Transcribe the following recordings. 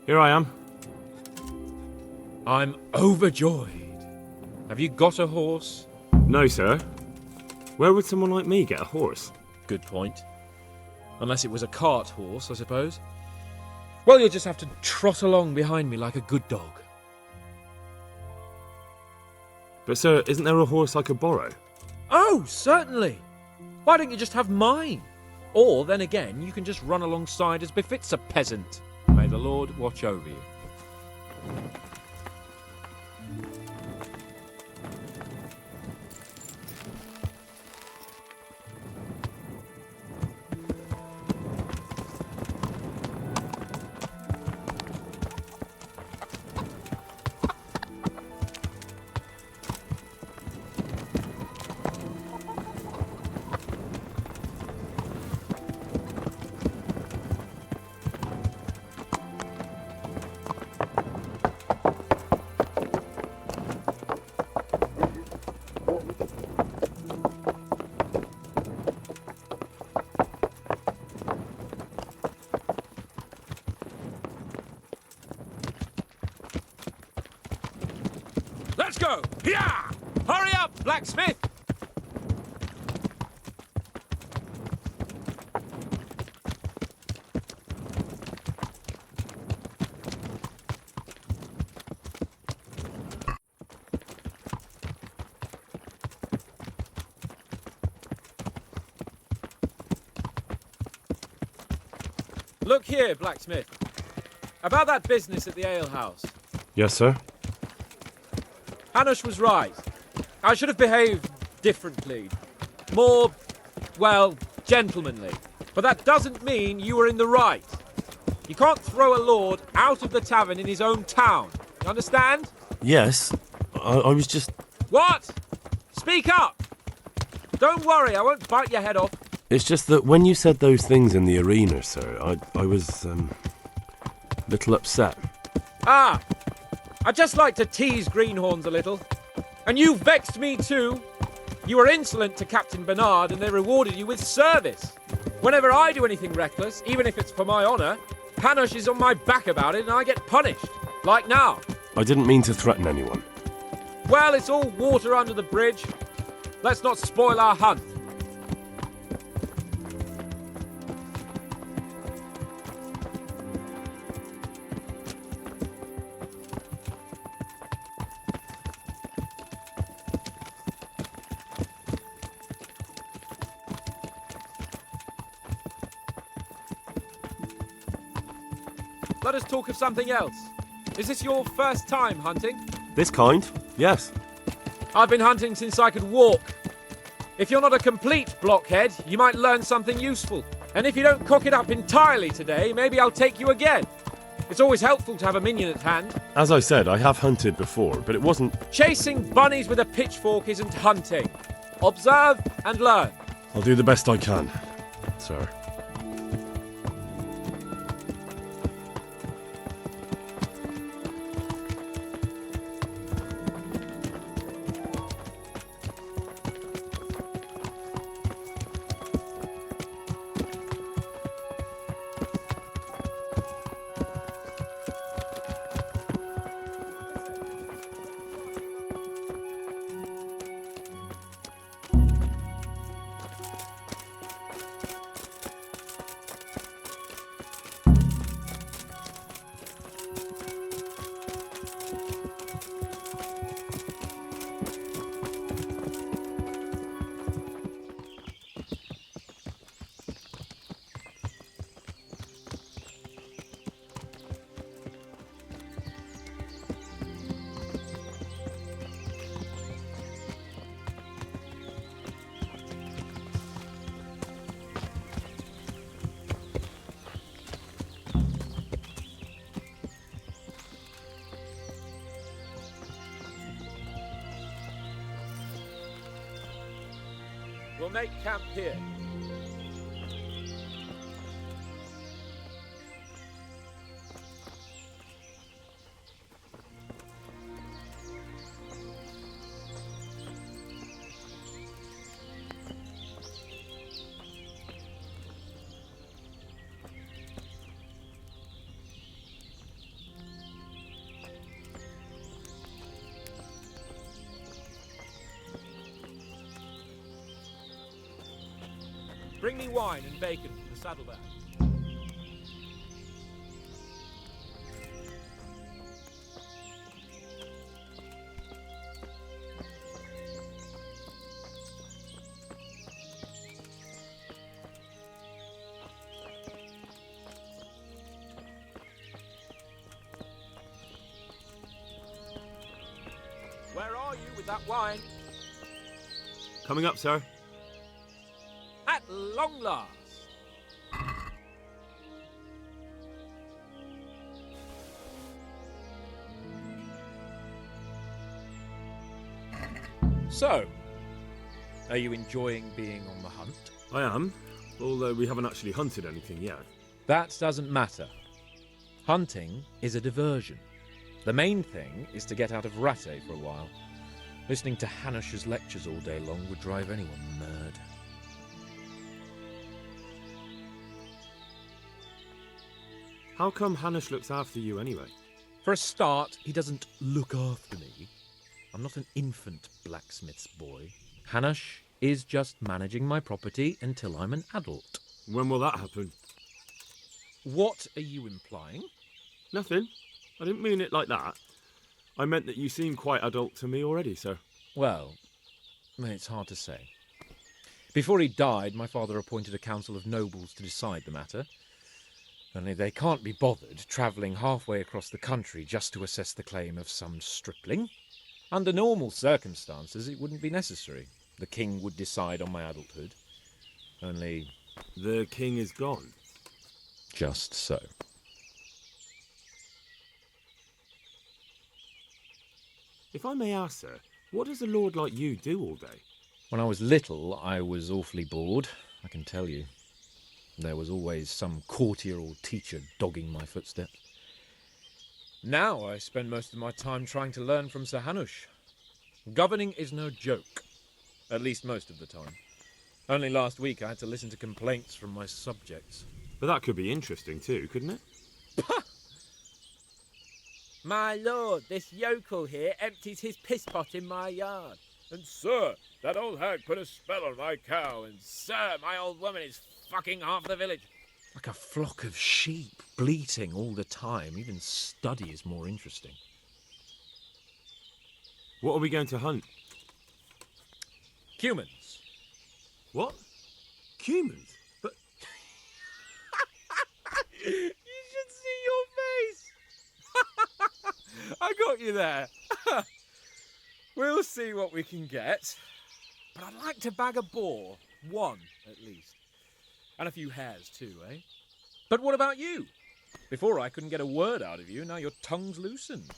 Here I am. I'm overjoyed. Have you got a horse? No, sir. Where would someone like me get a horse? Good point. Unless it was a cart horse, I suppose. Well, you'll just have to trot along behind me like a good dog. But, sir, isn't there a horse I could borrow? Oh, certainly. Why don't you just have mine? Or, then again, you can just run alongside as befits a peasant. May the Lord watch over you. Let's go! Yeah! Hurry up, blacksmith! Look here, blacksmith. About that business at the alehouse. Yes, sir. Hanush was right. I should have behaved differently. More, well, gentlemanly. But that doesn't mean you were in the right. You can't throw a lord out of the tavern in his own town. You understand? Yes. I was just... What? Speak up! Don't worry, I won't bite your head off. It's just that when you said those things in the arena, sir, I was, a little upset. Ah! I just like to tease greenhorns a little. And you vexed me too. You were insolent to Captain Bernard and they rewarded you with service. Whenever I do anything reckless, even if it's for my honour, Hanush is on my back about it and I get punished. Like now. I didn't mean to threaten anyone. Well, it's all water under the bridge. Let's not spoil our hunt. Let us talk of something else. Is this your first time hunting? This kind? Yes. I've been hunting since I could walk. If you're not a complete blockhead, you might learn something useful. And if you don't cock it up entirely today, maybe I'll take you again. It's always helpful to have a minion at hand. As I said, I have hunted before, but it wasn't... Chasing bunnies with a pitchfork isn't hunting. Observe and learn. I'll do the best I can, sir. We'll make camp here. bring me wine and bacon from the saddlebag. Where are you with that wine? Coming up, sir. At long last. So, are you enjoying being on the hunt? I am, although we haven't actually hunted anything yet. That doesn't matter. Hunting is a diversion. The main thing is to get out of Rattay for a while. Listening to Hanush's lectures all day long would drive anyone mad. How come Hanush looks after you anyway? For a start, he doesn't look after me. I'm not an infant blacksmith's boy. Hanush is just managing my property until I'm an adult. When will that happen? What are you implying? Nothing. I didn't mean it like that. I meant that you seem quite adult to me already, sir. Well, it's hard to say. Before he died, my father appointed a council of nobles to decide the matter. Only they can't be bothered travelling halfway across the country just to assess the claim of some stripling. Under normal circumstances, it wouldn't be necessary. The king would decide on my adulthood. Only... The king is gone. just so. If I may ask, sir, what does a lord like you do all day? When I was little, I was awfully bored, I can tell you. There was always some courtier or teacher dogging my footsteps. Now I spend most of my time trying to learn from Sir Hanush. Governing is no joke, at least most of the time. Only last week I had to listen to complaints from my subjects. But that could be interesting too, couldn't it? My lord, this yokel here empties his piss pot in my yard. And sir, that old hag put a spell on my cow, and Sir, my old woman is fucking half the village. like a flock of sheep, bleating all the time. Even study is more interesting. What are we going to hunt? Humans. What? Humans? But You should see your face. I got you there. We'll see what we can get. But I'd like to bag a boar. One, at least. And a few hares too, eh? But what about you? Before I couldn't get a word out of you, now your tongue's loosened.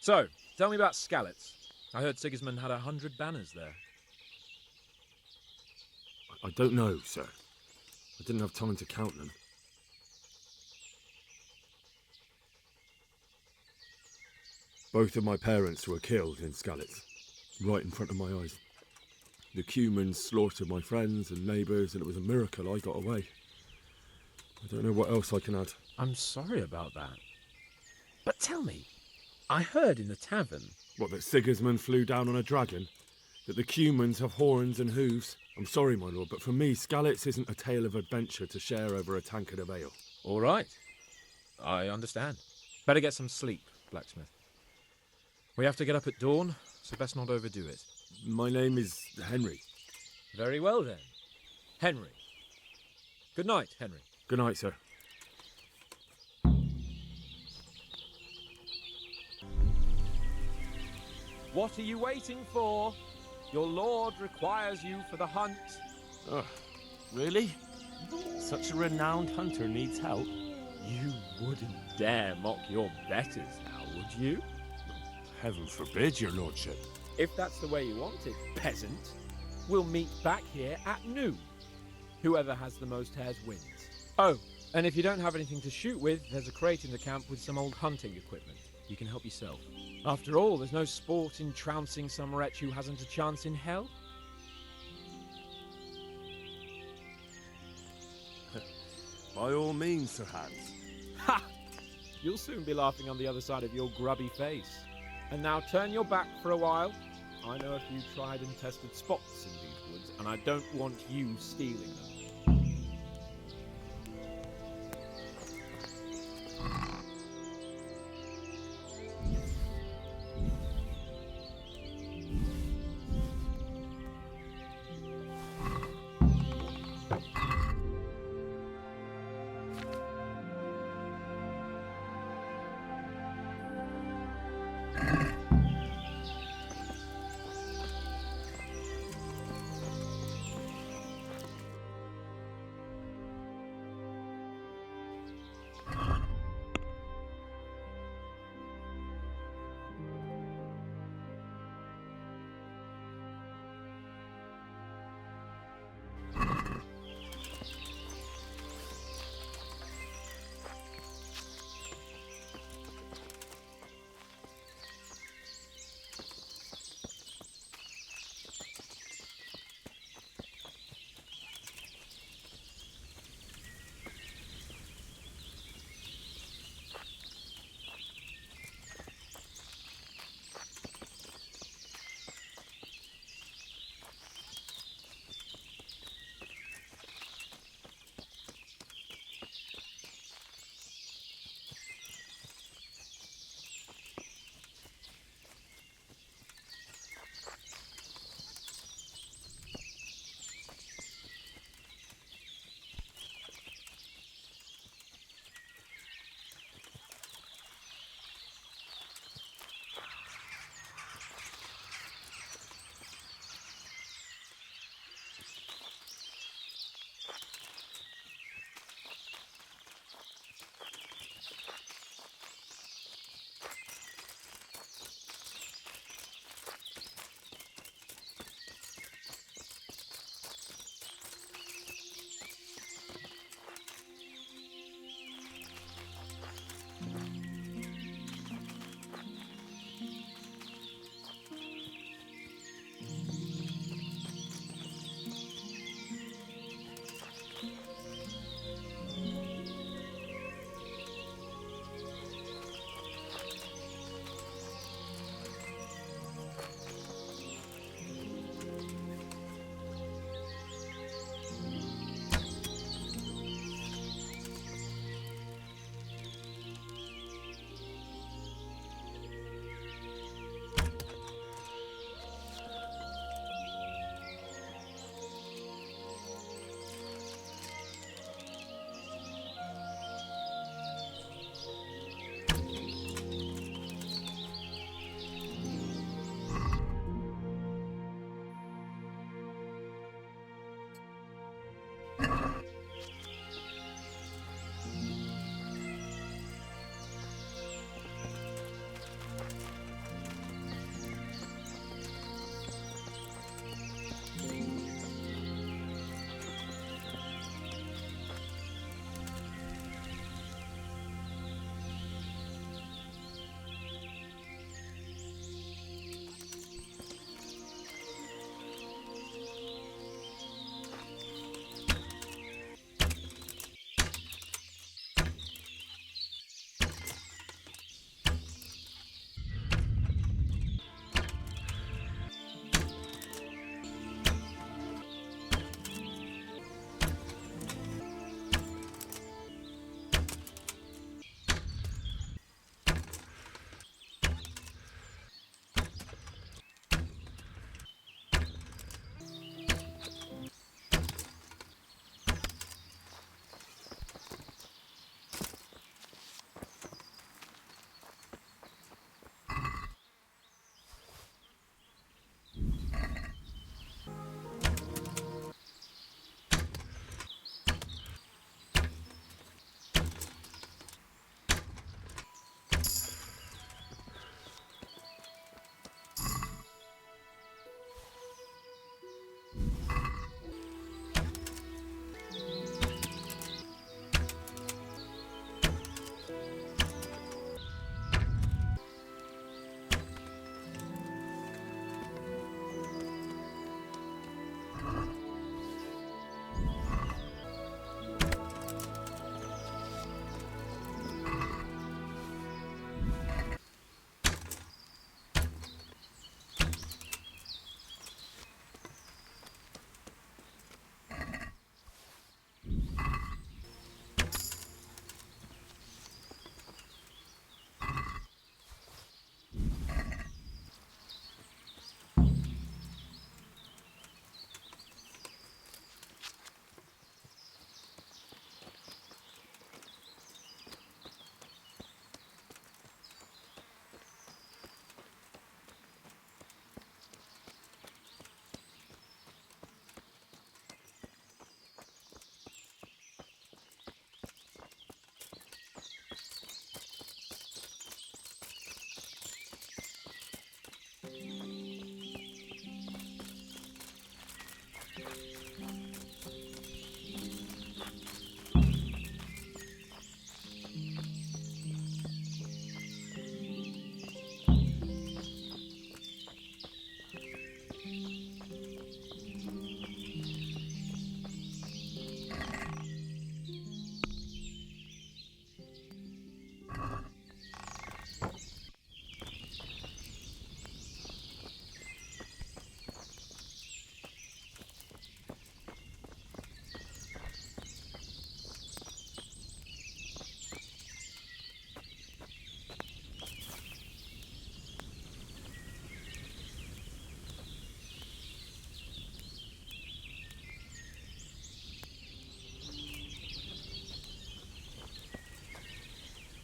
So, tell me about Skalitz. I heard Sigismund had 100 banners there. I don't know, sir. I didn't have time to count them. Both of my parents were killed in Skalitz, right in front of my eyes. The Cumans slaughtered my friends and neighbours, and it was a miracle I got away. I don't know what else I can add. I'm sorry about that. But tell me, I heard in the tavern... What, that Sigismund flew down on a dragon? That the Cumans have horns and hooves? I'm sorry, my lord, but for me, Skalitz isn't a tale of adventure to share over a tankard of ale. All right. I understand. Better get some sleep, blacksmith. We have to get up at dawn, so best not overdo it. My name is Henry. Very well, then. Henry. Good night, Henry. Good night, sir. What are you waiting for? Your lord requires you for the hunt. Ugh, really? Such a renowned hunter needs help. You wouldn't dare mock your betters now, would you? Heaven forbid, your lordship. If that's the way you want it, peasant, we'll meet back here at noon. Whoever has the most hares wins. Oh, and if you don't have anything to shoot with, there's a crate in the camp with some old hunting equipment. You can help yourself. After all, there's no sport in trouncing some wretch who hasn't a chance in hell. By all means, Sir Hans. Ha! You'll soon be laughing on the other side of your grubby face. And now turn your back for a while. I know a few tried and tested spots in these woods, and I don't want you stealing them.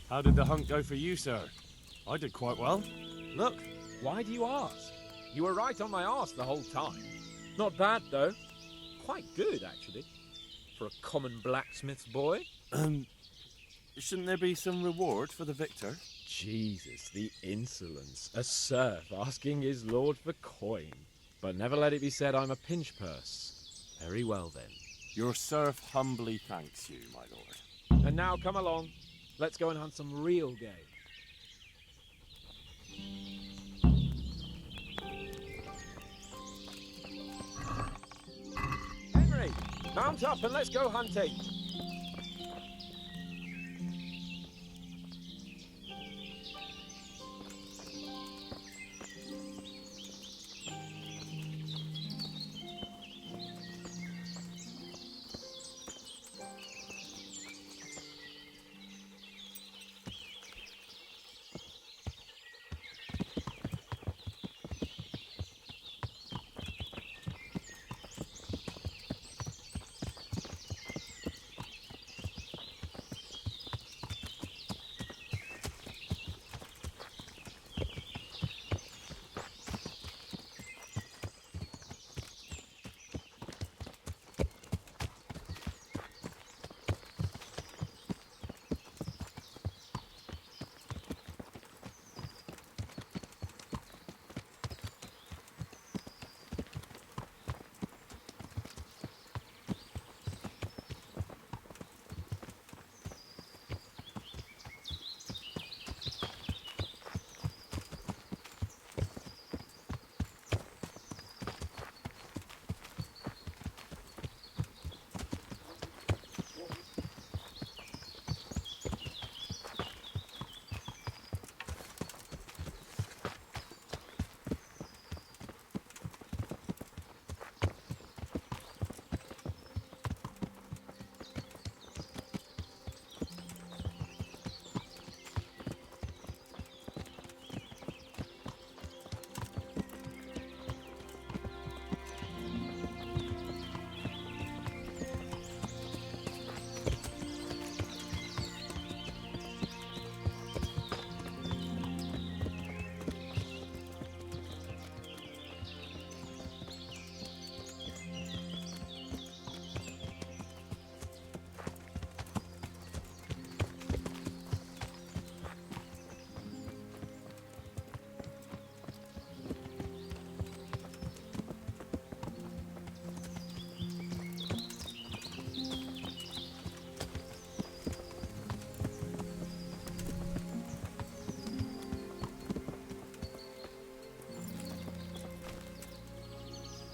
How did the hunt go for you, sir? I did quite well. Look. Why do you ask? You were right on my arse the whole time. Not bad, though. Quite good, actually. For a common blacksmith's boy. Shouldn't there be some reward for the victor? Jesus, the insolence. A serf asking his lord for coin. But never let it be said I'm a pinch purse. Very well, then. Your serf humbly thanks you, my lord. And now come along. Let's go and hunt some real game. Henry, mount up and let's go hunting.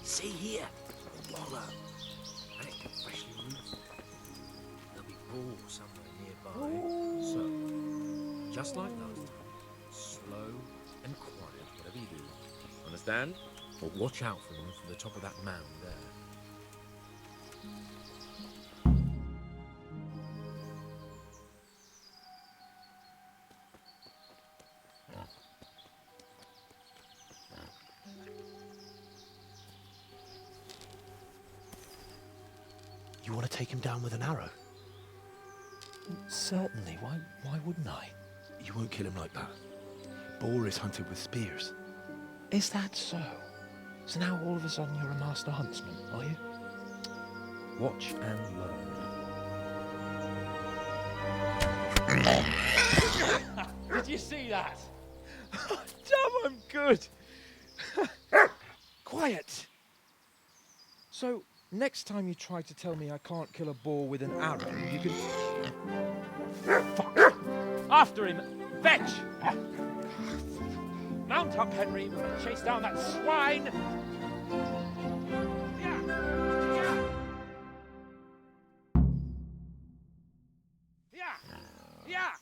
See here, a wallow. And it's been freshly roofed. There'll be boar somewhere nearby. So, just like last time, slow and quiet, whatever you do. Understand? But watch out for them from the top of that mound there. You want to take him down with an arrow? Certainly. Why wouldn't I? You won't kill him like that. Boar is hunted with spears. Is that so? So now all of a sudden you're a master huntsman, are you? Watch and learn. Did you see that? Damn, I'm good. Quiet. So, next time you try to tell me I can't kill a boar with an arrow, you can... Fuck! After him! Fetch! Mount up, Henry. We're going to chase down that swine! Yeah!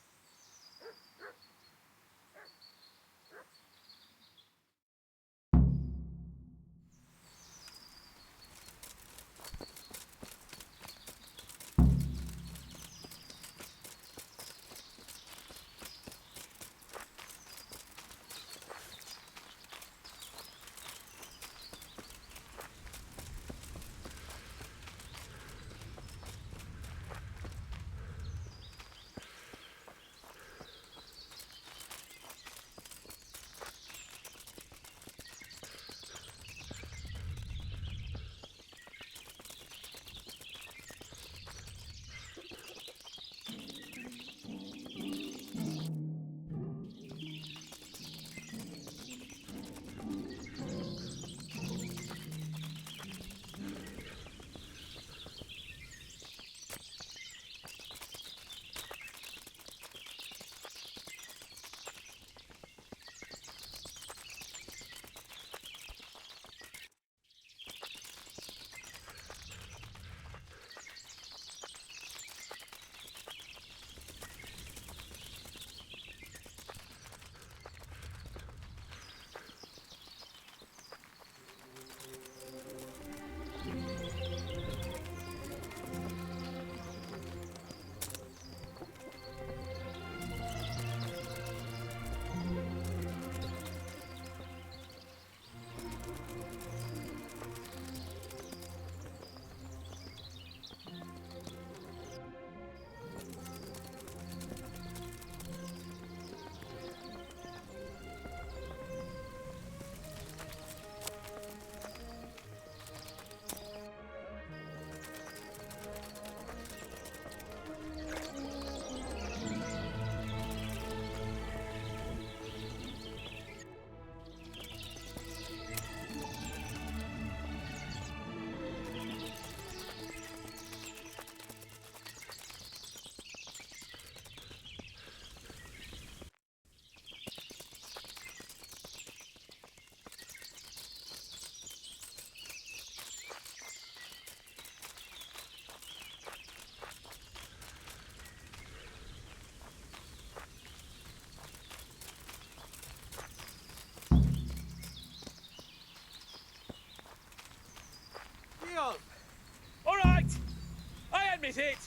admit it.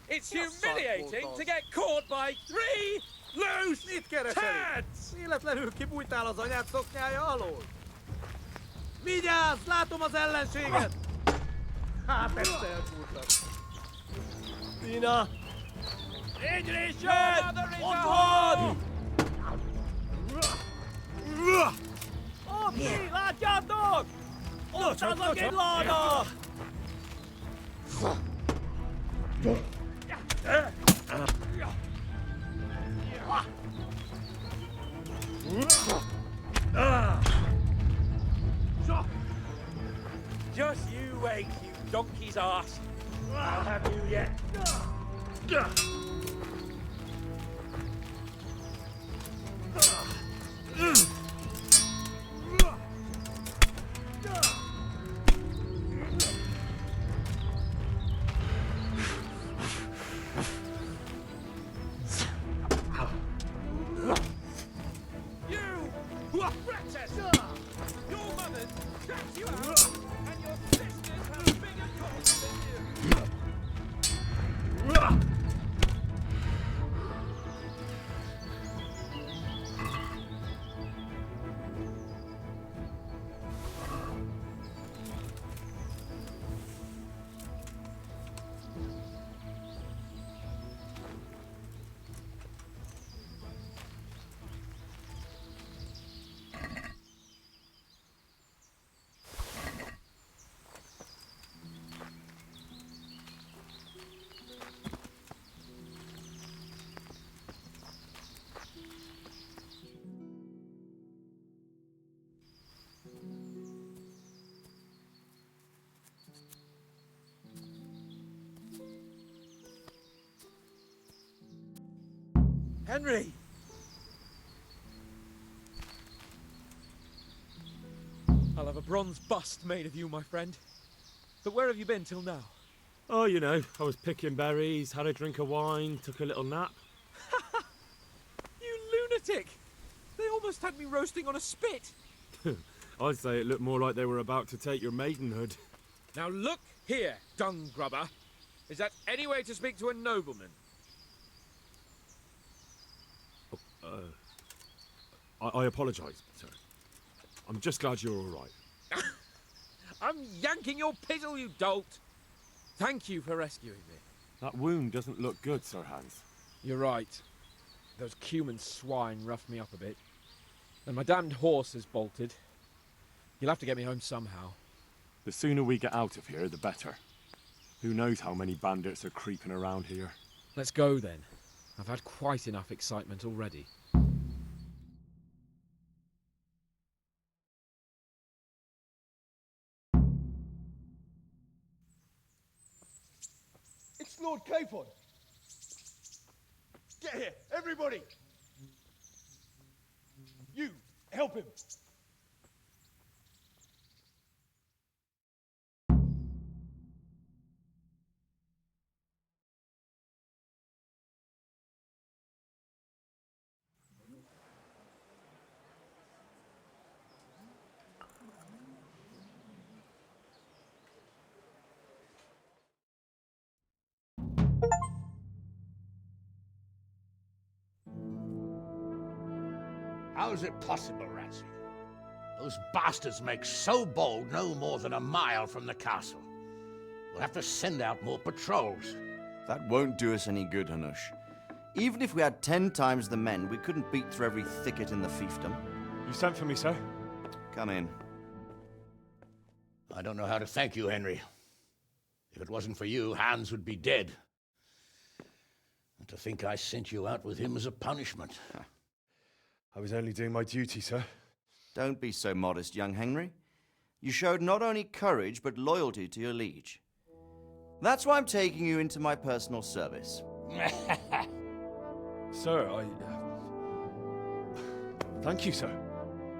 It's humiliating to get caught by 3 loose Mit kereseli? tads! Véletlenül kibújtál az anyád szoknyája alól? Vigyázz! Látom az ellenséget! Hát, persze elfúrtak. Tina! Your mother is a whore! Ott ki! Látjátok? Ott az a gidláda! Just you wait, you donkey's ass. I'll have you yet. You apprentice! Your mother's trapped you out, and your sisters have bigger cause than you. Henry! I'll have a bronze bust made of you, my friend. But where have you been till now? Oh, you know, I was picking berries, had a drink of wine, took a little nap. You lunatic! They almost had me roasting on a spit. I'd say it looked more like they were about to take your maidenhood. Now look here, dung grubber. Is that any way to speak to a nobleman? I apologise, sir. I'm just glad you're all right. I'm yanking your pizzle, you dolt. Thank you for rescuing me. That wound doesn't look good, Sir Hans. You're right. Those Cuman swine roughed me up a bit. And my damned horse has bolted. You'll have to get me home somehow. The sooner we get out of here, the better. Who knows how many bandits are creeping around here. Let's go then. I've had quite enough excitement already. It's Lord Capon! Get here, everybody! You, help him! How is it possible, Ratsey? Those bastards make so bold no more than a mile from the castle. We'll have to send out more patrols. That won't do us any good, Hanush. Even if we had 10 times the men, we couldn't beat through every thicket in the fiefdom. You sent for me, sir? Come in. I don't know how to thank you, Henry. If it wasn't for you, Hans would be dead. And to think I sent you out with him as a punishment. I was only doing my duty, sir. Don't be so modest, young Henry. You showed not only courage, but loyalty to your liege. That's why I'm taking you into my personal service. Sir, Thank you, sir.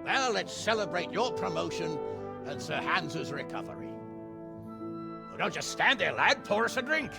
Well, let's celebrate your promotion and Sir Hans's recovery. Well, don't just stand there, lad. Pour us a drink.